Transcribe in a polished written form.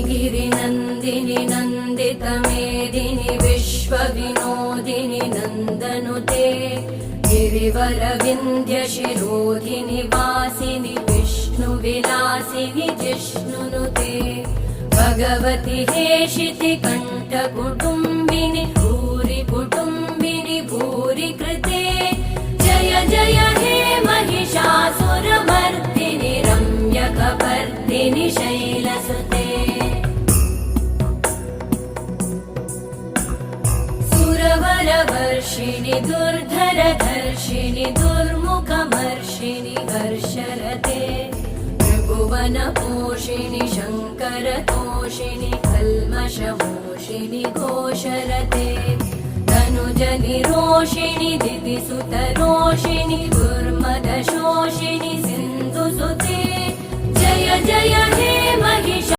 गिरिनन्दिनि नन्दितमेदिनि विश्वविनोदिनि नन्दनुते गिरिवरविन्ध्यशिरोधिनि वासिनि विष्णुविलासिनि जिष्णुनुते भगवति हेशिति कण्ठकुटुम्बिनि भूरि कुटुम्बिनि भूरि कृते जय जय हे महिषासुरमर्दिनि रम्यकपर्दिनि शैलसुते सुरवरवर्षिणि दुर्धरधर्षिणि दुर्मुखमर्षिणि हर्षरते त्रिभुवनपोषिणि शङ्करतोषिणि कल्मषमोषिणि घोषरते तनुजनिरोषिणि दितिसुतरोषिणि दुर्मदशोषिणि सिन्धुसुते जय जय हे महिषा